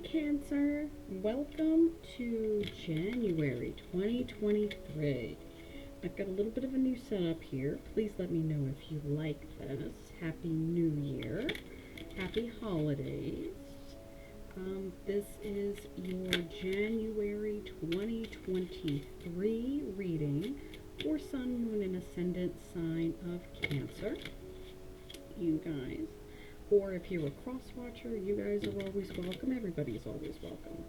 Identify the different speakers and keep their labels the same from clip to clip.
Speaker 1: Cancer. Welcome to January 2023. I've got a little bit of a new setup here. Please let me know if you like this. Happy New Year. Happy holidays. This is your January 2023 reading for Sun, Moon, and Ascendant sign of Cancer. You guys. Or if you're a cross-watcher, you guys are always welcome. Everybody's always welcome.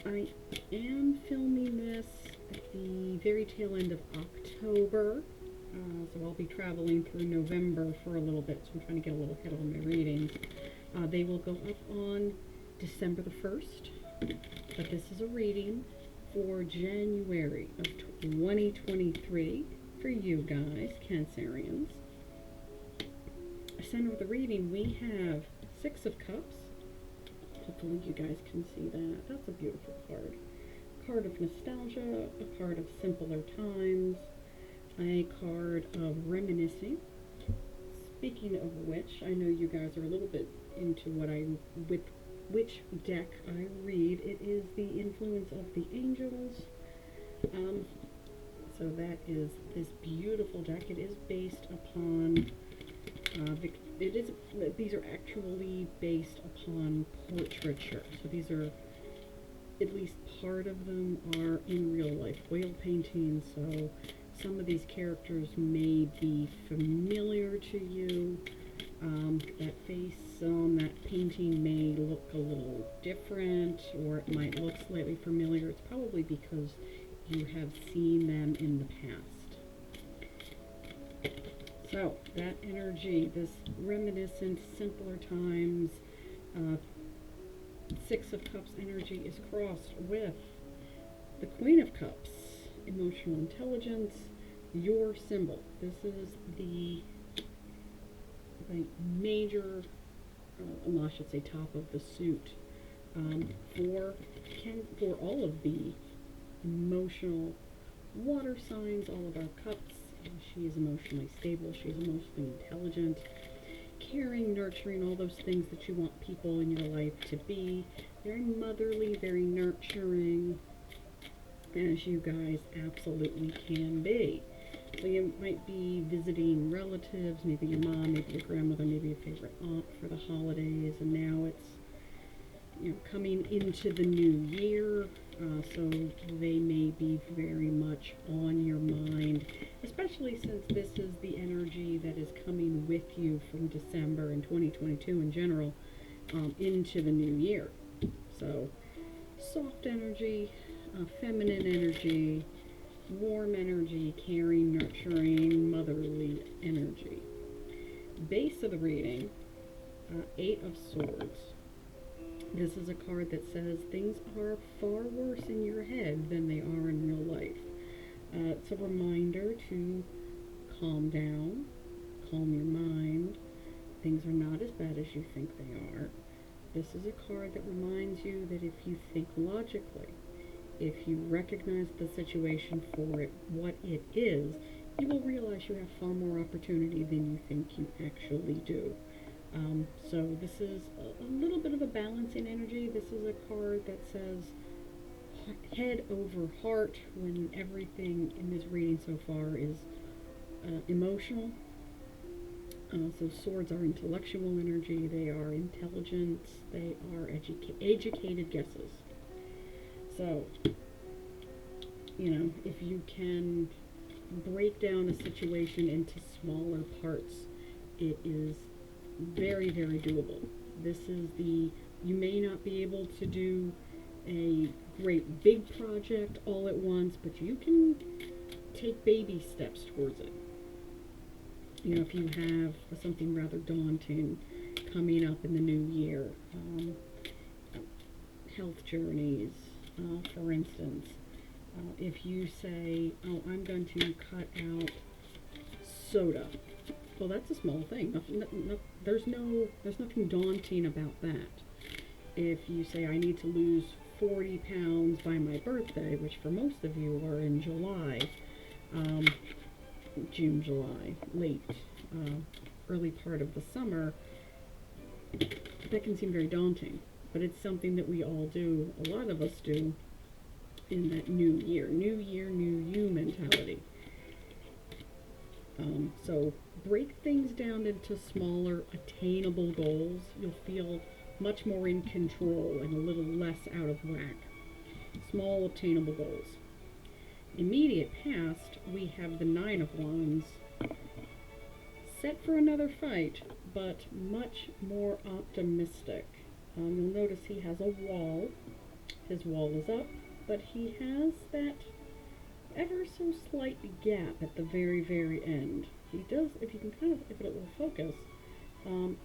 Speaker 1: I am filming this at the very tail end of October. So I'll be traveling through November for a little bit, so I'm trying to get a little ahead on my readings. They will go up on December the 1st, but this is a reading for January of 2023 for you guys, Cancerians. Center of the reading, we have Six of Cups. Hopefully you guys can see that. That's a beautiful card. Card of nostalgia, a card of simpler times, a card of reminiscing. Speaking of which, I know you guys are a little bit into which deck I read. It is the Influence of the Angels. So that is this beautiful deck. It is based upon these are actually based upon portraiture. So these are, at least part of them are in real life oil paintings. So some of these characters may be familiar to you. That face on that painting may look a little different, or it might look slightly familiar. It's probably because you have seen them in the past. So, that energy, this reminiscent, simpler times, Six of Cups energy is crossed with the Queen of Cups, emotional intelligence, your symbol. This is the major, I should say top of the suit, for all of the emotional water signs, all of our cups. She is emotionally stable, she is emotionally intelligent, caring, nurturing, all those things that you want people in your life to be. Very motherly, very nurturing, as you guys absolutely can be. So you might be visiting relatives, maybe your mom, maybe your grandmother, maybe your favorite aunt for the holidays, and now it's coming into the new year, so they may be very much on your mind, especially since this is the energy that is coming with you from December and 2022 in general into the new year. So soft energy, feminine energy, warm energy, caring, nurturing, motherly energy. Base of the reading, Eight of Swords. This is a card that says things are far worse in your head than they are in real life. It's a reminder to calm down, calm your mind. Things are not as bad as you think they are. This is a card that reminds you that if you think logically, if you recognize the situation for what it is, you will realize you have far more opportunity than you think you actually do. So this is a little bit of a balancing energy. This is a card that says head over heart when everything in this reading so far is emotional. So swords are intellectual energy, they are intelligence, they are educated guesses. So, if you can break down a situation into smaller parts, it is very, very doable. This is you may not be able to do a great big project all at once, but you can take baby steps towards it. If you have something rather daunting coming up in the new year, health journeys, for instance, if you say, oh, I'm going to cut out soda. Well, that's a small thing. There's nothing daunting about that. If you say, I need to lose 40 pounds by my birthday, which for most of you are in July, June, July, late, early part of the summer, that can seem very daunting. but it's something that we all do, a lot of us do, in that new year, new you mentality. So break things down into smaller, attainable goals. You'll feel much more in control and a little less out of whack. Small, obtainable goals. Immediate past, we have the Nine of Wands, set for another fight, but much more optimistic. You'll notice he has a wall. His wall is up, but he has that ever so slight gap at the very, very end. He does, if you can kind of, if it will focus,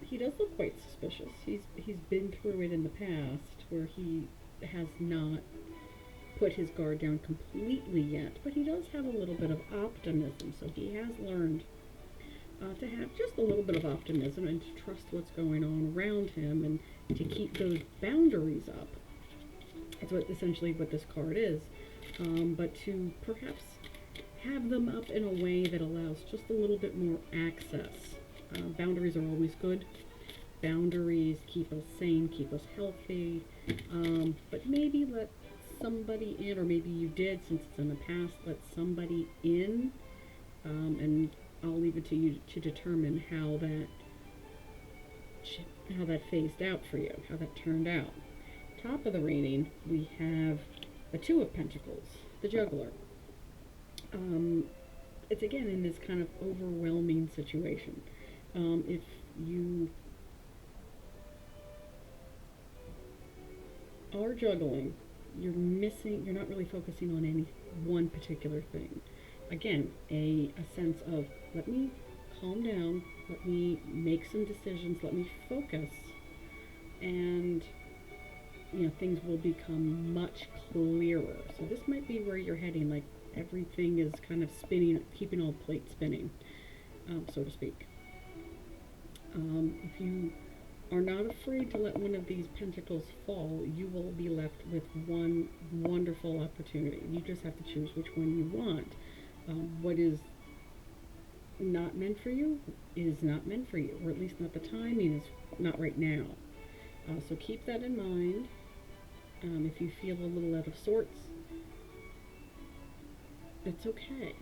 Speaker 1: he does look quite suspicious. He's been through it in the past where he has not put his guard down completely yet, but he does have a little bit of optimism, so he has learned to have just a little bit of optimism and to trust what's going on around him and to keep those boundaries up. That's essentially what this card is. But to perhaps have them up in a way that allows just a little bit more access. Boundaries are always good. Boundaries keep us sane, keep us healthy, but maybe let somebody in, or maybe you did since it's in the past, let somebody in, and I'll leave it to you to determine how that phased out for you, how that turned out. Top of the reading, we have the Two of Pentacles, the Juggler. It's again in this kind of overwhelming situation. If you are juggling, you're not really focusing on any one particular thing. Again, a sense of, let me calm down, let me make some decisions, let me focus, and things will become much clearer. So this might be where you're heading, like everything is kind of spinning, keeping all plates spinning, so to speak. If you are not afraid to let one of these pentacles fall, you will be left with one wonderful opportunity. You just have to choose which one you want. What is not meant for you is not meant for you, or at least not the timing is not right now. So keep that in mind. If you feel a little out of sorts, it's okay.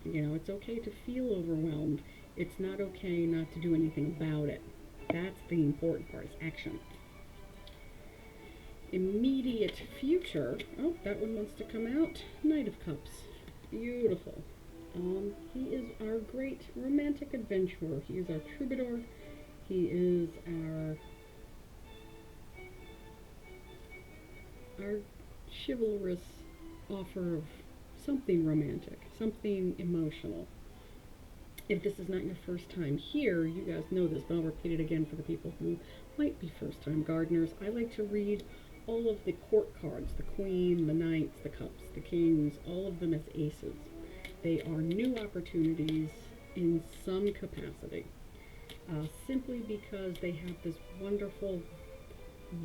Speaker 1: It's okay to feel overwhelmed. It's not okay not to do anything about it. That's the important part, is action. Immediate future. Oh, that one wants to come out. Knight of Cups. Beautiful. He is our great romantic adventurer. He is our troubadour. He is our chivalrous offer of something romantic, something emotional. If this is not your first time here, you guys know this, but I'll repeat it again for the people who might be first-time gardeners. I like to read all of the court cards, the Queen, the Knights, the Cups, the Kings, all of them as aces. They are new opportunities in some capacity, simply because they have this wonderful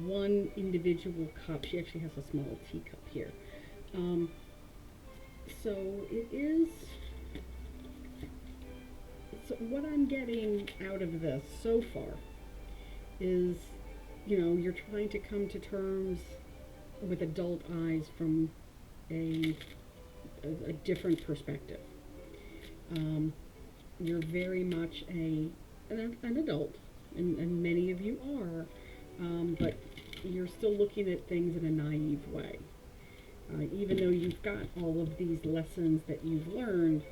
Speaker 1: one individual cup. She actually has a small teacup here. So it is... So what I'm getting out of this so far is, you're trying to come to terms with adult eyes from a different perspective. You're very much an adult, and many of you are, but you're still looking at things in a naive way. Even though you've got all of these lessons that you've learned,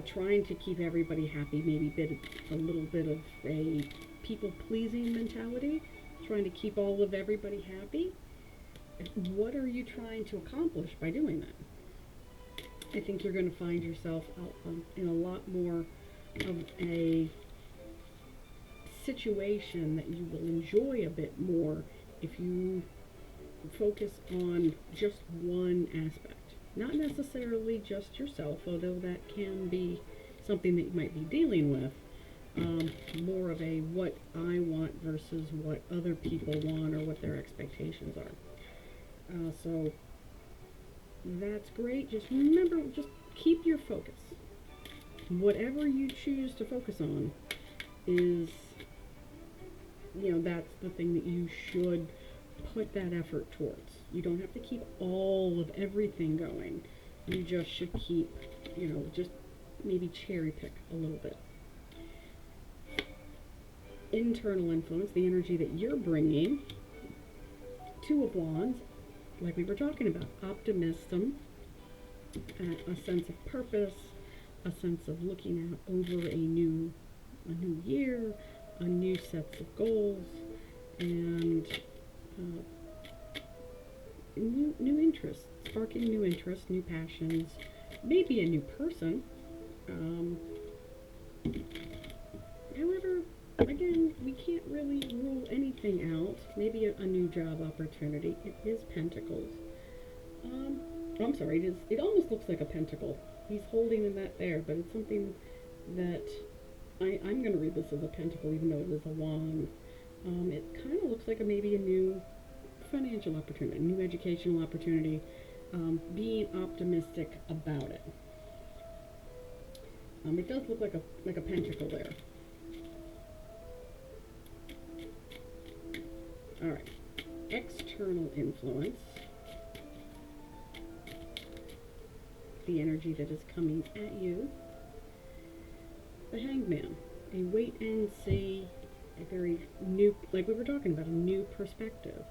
Speaker 1: trying to keep everybody happy, maybe a little bit of a people-pleasing mentality, trying to keep all of everybody happy. What are you trying to accomplish by doing that? I think you're going to find yourself in a lot more of a situation that you will enjoy a bit more if you focus on just one aspect. Not necessarily just yourself, although that can be something that you might be dealing with. More of a what I want versus what other people want or what their expectations are. So that's great. Just remember, just keep your focus. Whatever you choose to focus on is that's the thing that you should put that effort towards. You don't have to keep all of everything going. You just should keep, just maybe cherry pick a little bit. Internal influence, the energy that you're bringing. Two of Wands, like we were talking about, optimism, a sense of purpose, a sense of looking out over a new year, a new sets of goals, and new interests, sparking new interests, new passions, maybe a new person. However, again, we can't really rule anything out. Maybe a new job opportunity. It is Pentacles. I'm sorry, it almost looks like a pentacle. He's holding that there, but it's something that I'm going to read this as a pentacle, even though it is a wand. It kind of looks like maybe a new financial opportunity, a new educational opportunity, being optimistic about it. It does look like a pentacle there. All right, external influence. The energy that is coming at you. The Hangman, a wait and see, a very new, like we were talking about, a new perspective.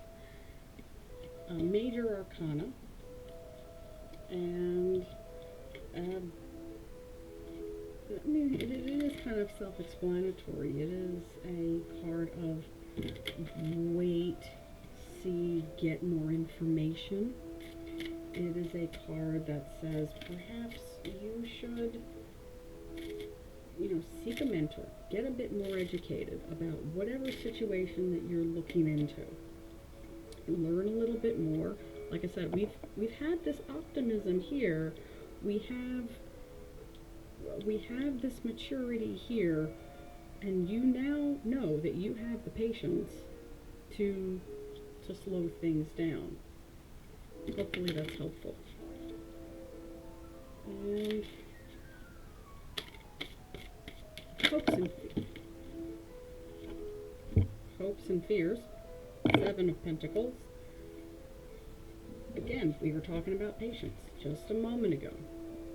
Speaker 1: A major arcana, and it is kind of self-explanatory. It is a card of wait, see, get more information. It is a card that says perhaps you should, seek a mentor, get a bit more educated about whatever situation that you're looking into. Learn a little bit more. Like I said, we've had this optimism here. We have this maturity here, and you now know that you have the patience to slow things down. Hopefully that's helpful. And hopes and fears. Seven of Pentacles. Again, we were talking about patience just a moment ago.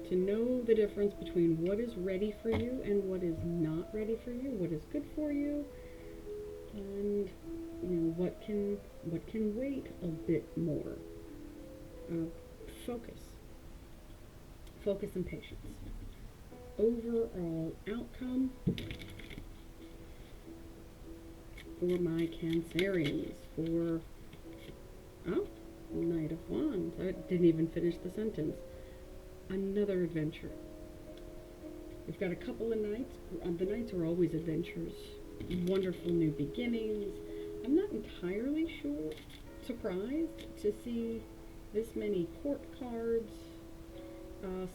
Speaker 1: To know the difference between what is ready for you and what is not ready for you, what is good for you, and what can wait a bit more. Focus and patience. Overall outcome for my Cancerians, for Knight of Wands. I didn't even finish the sentence. Another adventure. We've got a couple of nights. The nights are always adventures. Wonderful new beginnings. I'm not entirely surprised to see this many court cards,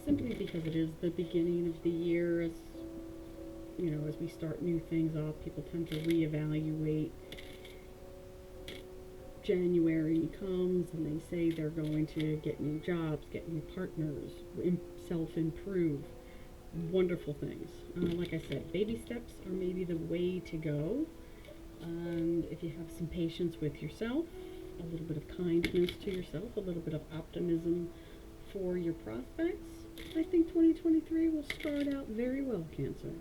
Speaker 1: simply because it is the beginning of the year. As we start new things off, people tend to reevaluate. January comes and they say they're going to get new jobs, get new partners, self-improve. Wonderful things. Like I said, baby steps are maybe the way to go. And if you have some patience with yourself, a little bit of kindness to yourself, a little bit of optimism for your prospects, I think 2023 will start out very well, Cancer.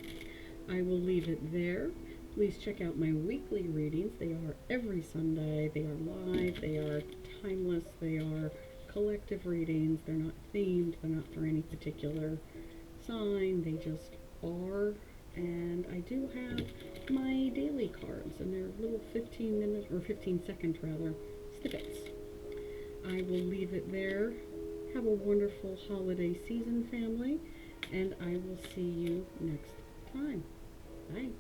Speaker 1: I will leave it there. Please check out my weekly readings. They are every Sunday. They are live. They are timeless. They are collective readings. They're not themed. They're not for any particular sign. They just are. And I do have my daily cards, and they're little 15-second snippets. I will leave it there. Have a wonderful holiday season, family, and I will see you next time. Bye.